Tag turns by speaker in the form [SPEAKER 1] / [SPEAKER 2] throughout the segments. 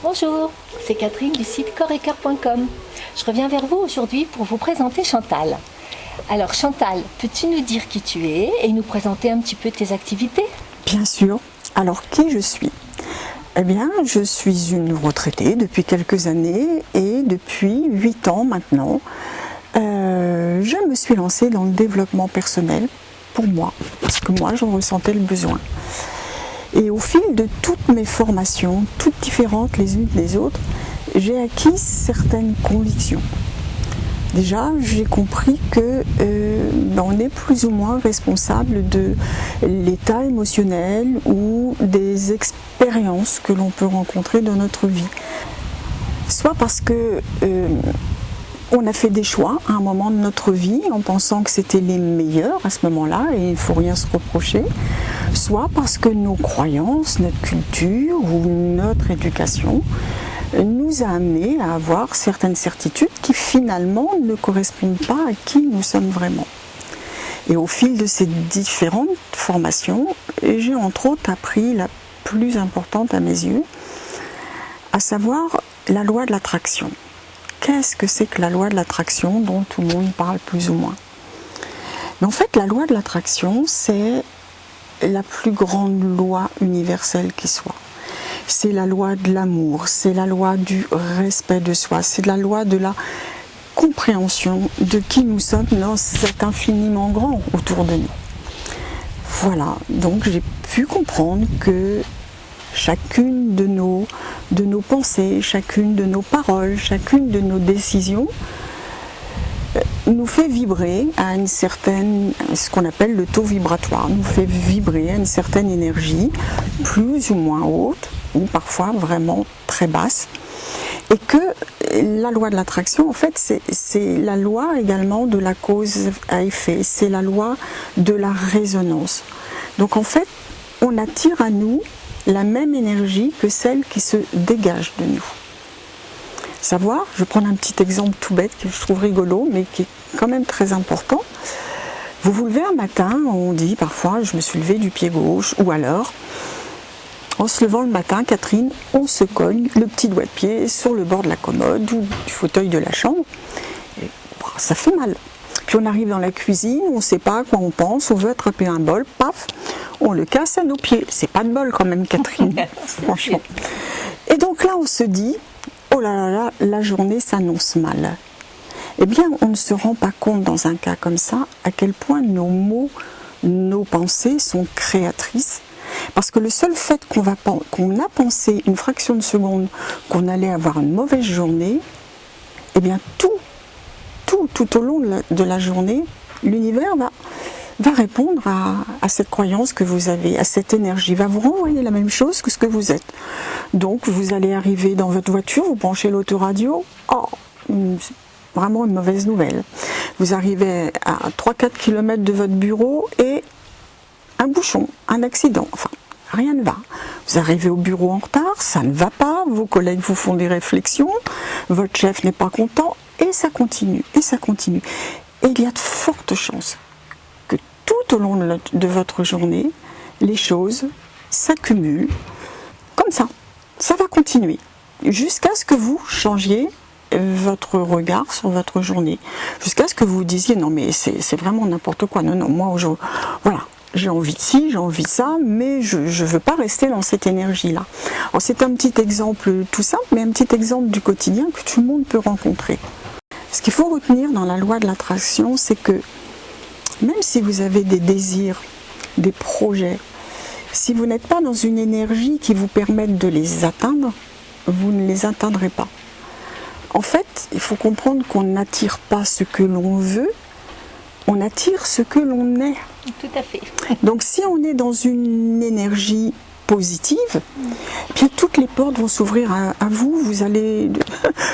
[SPEAKER 1] Bonjour, c'est Catherine du site corps-et-coeur.com. Je reviens vers vous aujourd'hui pour vous présenter Chantal. Alors Chantal, peux-tu nous dire qui tu es et nous présenter un petit peu tes activités ?
[SPEAKER 2] Bien sûr. Alors qui je suis ? Eh bien, je suis une retraitée depuis quelques années et depuis 8 ans maintenant, je me suis lancée dans le développement personnel pour moi, parce que moi j'en ressentais le besoin. Et au fil de toutes mes formations, toutes différentes les unes des autres, j'ai acquis certaines convictions. Déjà, j'ai compris que on est plus ou moins responsable de l'état émotionnel ou des expériences que l'on peut rencontrer dans notre vie. Soit parce que on a fait des choix à un moment de notre vie en pensant que c'était les meilleurs à ce moment-là et il ne faut rien se reprocher, soit parce que nos croyances, notre culture ou notre éducation nous a amenés à avoir certaines certitudes qui finalement ne correspondent pas à qui nous sommes vraiment. Et au fil de ces différentes formations, j'ai entre autres appris la plus importante à mes yeux, à savoir la loi de l'attraction. Qu'est-ce que c'est que la loi de l'attraction dont tout le monde parle plus ou moins ? Mais en fait, la loi de l'attraction, c'est la plus grande loi universelle qui soit. C'est la loi de l'amour, c'est la loi du respect de soi, c'est la loi de la compréhension de qui nous sommes dans cet infiniment grand autour de nous. Voilà, donc j'ai pu comprendre que chacune de nos pensées, chacune de nos paroles, chacune de nos décisions nous fait vibrer à une certaine, ce qu'on appelle le taux vibratoire, nous fait vibrer à une certaine énergie, plus ou moins haute, ou parfois vraiment très basse. Et que la loi de l'attraction, en fait, c'est la loi également de la cause à effet, c'est la loi de la résonance. Donc en fait, on attire à nous la même énergie que celle qui se dégage de nous. Savoir, je vais prendre un petit exemple tout bête que je trouve rigolo, mais qui est quand même très important. Vous vous levez un matin, on dit parfois, je me suis levée du pied gauche, ou alors, en se levant le matin, Catherine, on se cogne le petit doigt de pied sur le bord de la commode ou du fauteuil de la chambre. Et, ça fait mal. Puis on arrive dans la cuisine, on ne sait pas à quoi on pense, on veut attraper un bol, paf, on le casse à nos pieds. C'est pas de bol quand même, Catherine, franchement. Et donc là, on se dit, oh là là là, la journée s'annonce mal. Eh bien, on ne se rend pas compte dans un cas comme ça à quel point nos mots, nos pensées sont créatrices. Parce que le seul fait qu'on a pensé une fraction de seconde qu'on allait avoir une mauvaise journée, eh bien tout au long de la journée, l'univers va répondre à cette croyance que vous avez, à cette énergie, va vous renvoyer la même chose que ce que vous êtes. Donc vous allez arriver dans votre voiture, vous branchez l'autoradio, vraiment une mauvaise nouvelle. Vous arrivez à 3-4 km de votre bureau et un bouchon, un accident, enfin rien ne va. Vous arrivez au bureau en retard, ça ne va pas, vos collègues vous font des réflexions, votre chef n'est pas content, et ça continue, et ça continue. Et il y a de fortes chances que tout au long de votre journée, les choses s'accumulent comme ça. Ça va continuer, jusqu'à ce que vous changiez votre regard sur votre journée, jusqu'à ce que vous vous disiez non mais c'est vraiment n'importe quoi, non, moi aujourd'hui, voilà. J'ai envie de ci, j'ai envie de ça, mais je ne veux pas rester dans cette énergie-là. Alors c'est un petit exemple tout simple, mais un petit exemple du quotidien que tout le monde peut rencontrer. Ce qu'il faut retenir dans la loi de l'attraction, c'est que même si vous avez des désirs, des projets, si vous n'êtes pas dans une énergie qui vous permette de les atteindre, vous ne les atteindrez pas. En fait, il faut comprendre qu'on n'attire pas ce que l'on veut, on attire ce que l'on est.
[SPEAKER 1] Tout à fait.
[SPEAKER 2] Donc si on est dans une énergie positive, bien toutes les portes vont s'ouvrir à vous. Vous allez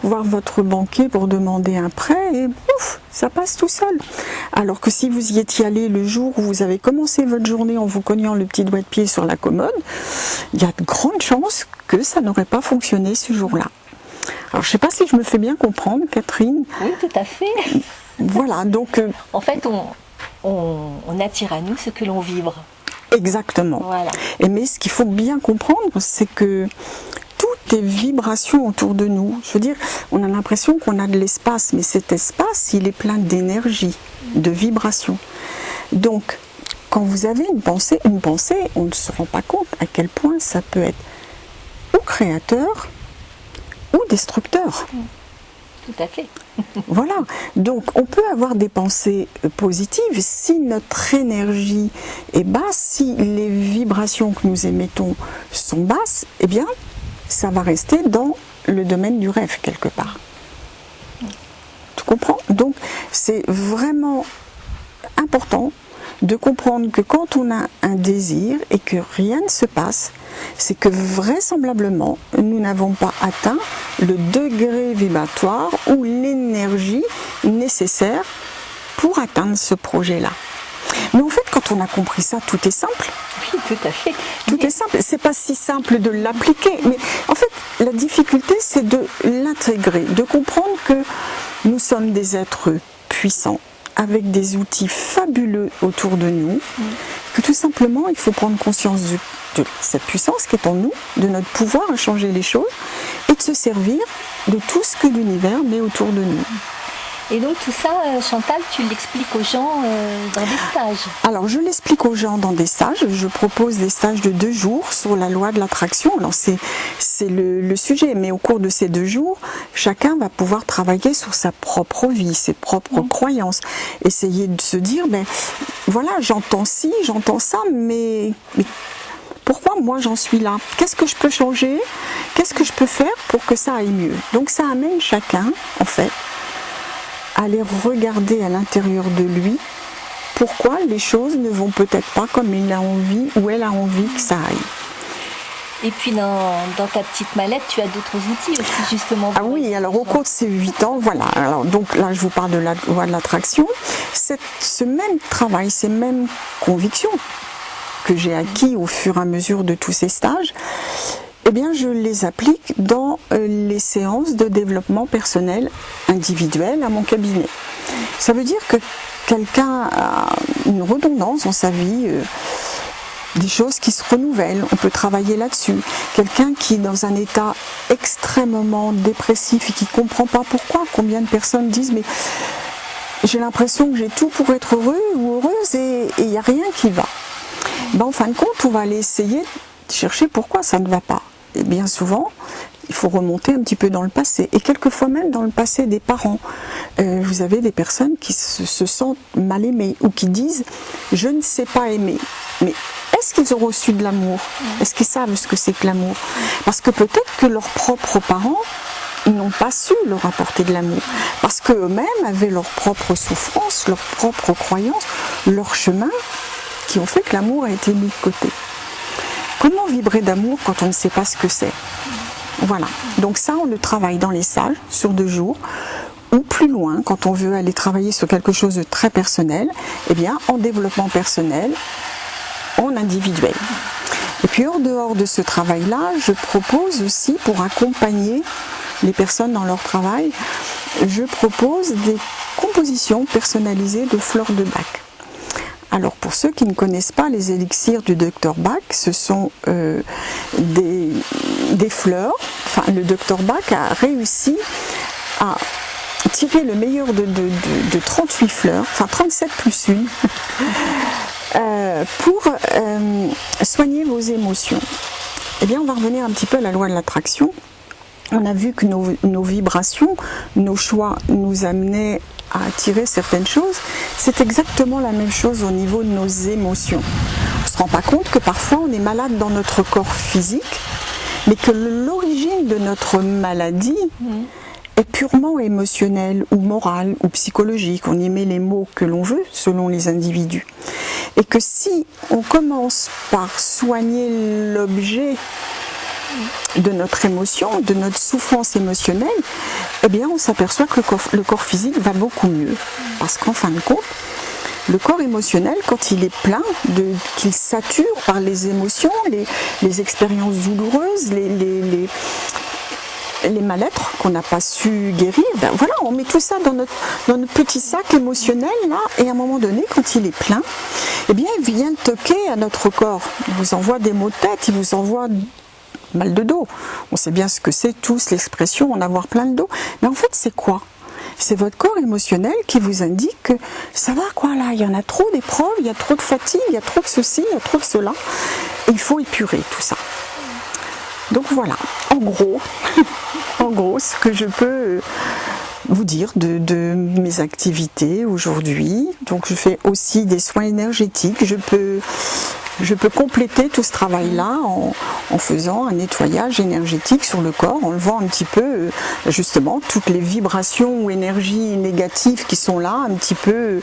[SPEAKER 2] voir votre banquier pour demander un prêt et pouf, ça passe tout seul. Alors que si vous y étiez allé le jour où vous avez commencé votre journée en vous cognant le petit doigt de pied sur la commode, il y a de grandes chances que ça n'aurait pas fonctionné ce jour-là. Alors je ne sais pas si je me fais bien comprendre, Catherine.
[SPEAKER 1] Oui, tout à fait.
[SPEAKER 2] Voilà, donc...
[SPEAKER 1] En fait, on attire à nous ce que l'on vibre.
[SPEAKER 2] Exactement.
[SPEAKER 1] Voilà.
[SPEAKER 2] Mais ce qu'il faut bien comprendre, c'est que tout des vibrations autour de nous. Je veux dire, on a l'impression qu'on a de l'espace, mais cet espace, il est plein d'énergie, de vibrations. Donc, quand vous avez une pensée, on ne se rend pas compte à quel point ça peut être ou créateur ou destructeur.
[SPEAKER 1] Tout à fait.
[SPEAKER 2] Voilà, donc on peut avoir des pensées positives si notre énergie est basse, si les vibrations que nous émettons sont basses, eh bien ça va rester dans le domaine du rêve quelque part. Tu comprends? Donc c'est vraiment important de comprendre que quand on a un désir et que rien ne se passe, c'est que vraisemblablement nous n'avons pas atteint le degré vibratoire ou l'énergie nécessaire pour atteindre ce projet-là. Mais en fait, quand on a compris ça, tout est simple.
[SPEAKER 1] Oui, tout à fait.
[SPEAKER 2] Tout est simple. C'est pas si simple de l'appliquer, mais en fait, la difficulté, c'est de l'intégrer, de comprendre que nous sommes des êtres puissants, avec des outils fabuleux autour de nous, que tout simplement, il faut prendre conscience de cette puissance qui est en nous, de notre pouvoir à changer les choses, et de se servir de tout ce que l'univers met autour de nous.
[SPEAKER 1] Et donc tout ça, Chantal, tu l'expliques aux gens dans des stages?
[SPEAKER 2] Alors je l'explique aux gens dans des stages, je propose des stages de 2 jours sur la loi de l'attraction. Alors c'est le sujet, mais au cours de ces 2 jours, chacun va pouvoir travailler sur sa propre vie, ses propres croyances, essayer de se dire, ben voilà, j'entends ci, j'entends ça, mais pourquoi moi j'en suis là? Qu'est-ce que je peux changer? Qu'est-ce que je peux faire pour que ça aille mieux? Donc ça amène chacun, en fait, aller regarder à l'intérieur de lui pourquoi les choses ne vont peut-être pas comme il a envie ou elle a envie que ça aille.
[SPEAKER 1] Et puis dans ta petite mallette, tu as d'autres outils aussi justement.
[SPEAKER 2] Ah oui, alors au cours de ces 8 ans, voilà, alors donc là je vous parle de la loi de l'attraction, ce même travail, ces mêmes convictions que j'ai acquis au fur et à mesure de tous ces stages, eh bien, je les applique dans les séances de développement personnel individuel à mon cabinet. Ça veut dire que quelqu'un a une redondance dans sa vie, des choses qui se renouvellent, on peut travailler là-dessus. Quelqu'un qui est dans un état extrêmement dépressif et qui ne comprend pas pourquoi. Combien de personnes disent « mais j'ai l'impression que j'ai tout pour être heureux ou heureuse et il n'y a rien qui va ». Ben, en fin de compte, on va aller essayer de chercher pourquoi ça ne va pas. Et bien souvent, il faut remonter un petit peu dans le passé, et quelquefois même dans le passé des parents. Vous avez des personnes qui se sentent mal aimées, ou qui disent « je ne sais pas aimer ». Mais est-ce qu'ils ont reçu de l'amour? Est-ce qu'ils savent ce que c'est que l'amour? Parce que peut-être que leurs propres parents n'ont pas su leur apporter de l'amour, parce qu'eux-mêmes avaient leurs propres souffrances, leurs propres croyances, leur chemin, qui ont fait que l'amour a été mis de côté. Comment vibrer d'amour quand on ne sait pas ce que c'est? Voilà, donc ça on le travaille dans les stages sur 2 jours, ou plus loin, quand on veut aller travailler sur quelque chose de très personnel, eh bien en développement personnel, en individuel. Et puis en dehors de ce travail-là, je propose aussi, pour accompagner les personnes dans leur travail, je propose des compositions personnalisées de fleurs de Bach. Alors pour ceux qui ne connaissent pas les élixirs du Dr Bach, ce sont des fleurs. Enfin, le Dr Bach a réussi à tirer le meilleur de 38 fleurs, enfin 37 plus une, pour soigner vos émotions. Eh bien, on va revenir un petit peu à la loi de l'attraction. On a vu que nos vibrations, nos choix nous amenaient à attirer certaines choses. C'est exactement la même chose au niveau de nos émotions. On ne se rend pas compte que parfois on est malade dans notre corps physique, mais que l'origine de notre maladie est purement émotionnelle ou morale ou psychologique. On y met les mots que l'on veut selon les individus. Et que si on commence par soigner l'objet de notre émotion, de notre souffrance émotionnelle, eh bien on s'aperçoit que le corps physique va beaucoup mieux. Parce qu'en fin de compte, le corps émotionnel, quand il est plein, qu'il sature par les émotions, les expériences douloureuses, les mal-être qu'on n'a pas su guérir, ben voilà, on met tout ça dans notre petit sac émotionnel là, et à un moment donné, quand il est plein, eh bien il vient toquer à notre corps. Il vous envoie des maux de tête, il vous envoie mal de dos. On sait bien ce que c'est tous l'expression en avoir plein le dos. Mais en fait, c'est quoi? C'est votre corps émotionnel qui vous indique que ça va quoi là, il y en a trop d'épreuves, il y a trop de fatigue, il y a trop de ceci, il y a trop de cela. Et il faut épurer tout ça. Donc voilà, en gros, ce que je peux vous dire de mes activités aujourd'hui. Donc je fais aussi des soins énergétiques. Je peux compléter tout ce travail-là en faisant un nettoyage énergétique sur le corps, en levant un petit peu justement toutes les vibrations ou énergies négatives qui sont là, un petit peu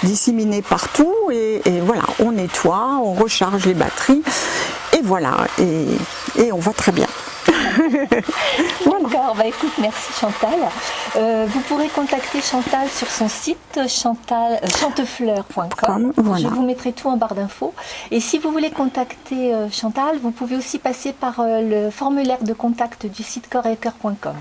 [SPEAKER 2] disséminées partout. Et voilà, on nettoie, on recharge les batteries. Et voilà, et on va très bien.
[SPEAKER 1] Voilà. D'accord, bah écoute, merci Chantal. Vous pourrez contacter Chantal sur son site chantefleur.com.
[SPEAKER 2] Voilà.
[SPEAKER 1] Je vous mettrai tout en barre d'infos. Et si vous voulez contacter Chantal, vous pouvez aussi passer par le formulaire de contact du site corps-et-cœur.com.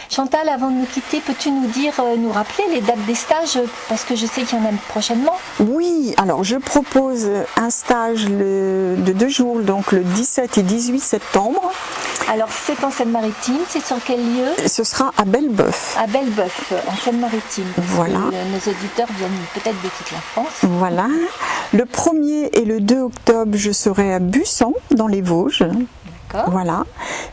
[SPEAKER 1] Chantal, avant de nous quitter, peux-tu nous rappeler les dates des stages, parce que je sais qu'il y en a prochainement.
[SPEAKER 2] Oui, alors je propose un stage de 2 jours, donc le 17 et 18 septembre.
[SPEAKER 1] Alors c'est en Seine-Maritime, c'est sur quel lieu?
[SPEAKER 2] Ce sera à Bellebeuf.
[SPEAKER 1] À Bellebeuf, en Seine-Maritime.
[SPEAKER 2] Voilà.
[SPEAKER 1] Nos auditeurs viennent peut-être de toute la France.
[SPEAKER 2] Voilà. Le 1er et le 2 octobre, je serai à Bussan, dans les Vosges.
[SPEAKER 1] D'accord.
[SPEAKER 2] Voilà.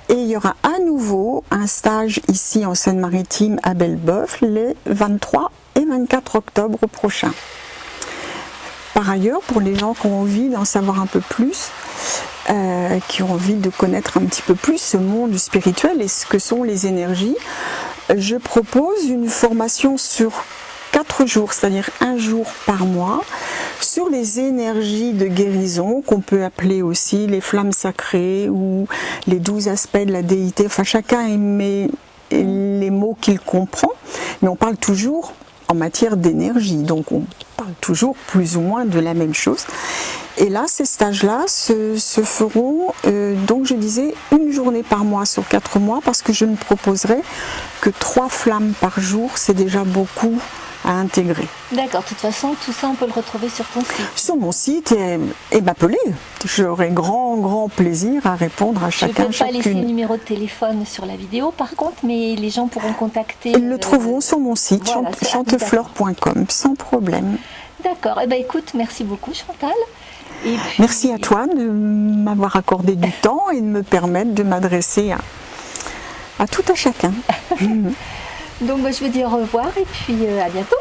[SPEAKER 2] Et il y aura à nouveau un stage ici en Seine-Maritime à Bellebeuf les 23 et 24 octobre prochains. Par ailleurs, pour les gens qui ont envie d'en savoir un peu plus, qui ont envie de connaître un petit peu plus ce monde spirituel et ce que sont les énergies, je propose une formation sur 4 jours, c'est-à-dire 1 jour par mois, sur les énergies de guérison, qu'on peut appeler aussi les flammes sacrées ou les 12 aspects de la déité. Enfin, chacun émet les mots qu'il comprend, mais on parle toujours en matière d'énergie, donc on parle toujours plus ou moins de la même chose. Et là, ces stages-là se feront, donc je disais, 1 journée par mois sur 4 mois, parce que je ne proposerai que 3 flammes par jour, c'est déjà beaucoup à intégrer.
[SPEAKER 1] D'accord, de toute façon, tout ça on peut le retrouver sur ton site.
[SPEAKER 2] Sur mon site et m'appeler. J'aurai grand plaisir à répondre à chacun.
[SPEAKER 1] Je ne vais pas laisser le numéro de téléphone sur la vidéo par contre, mais les gens pourront contacter.
[SPEAKER 2] Ils le trouveront sur mon site,
[SPEAKER 1] voilà,
[SPEAKER 2] chantefleur.com, sans problème.
[SPEAKER 1] D'accord, eh ben, écoute, merci beaucoup Chantal. Et puis...
[SPEAKER 2] Merci à toi de m'avoir accordé du temps et de me permettre de m'adresser à tout à chacun.
[SPEAKER 1] Donc je vous dis au revoir et puis à bientôt.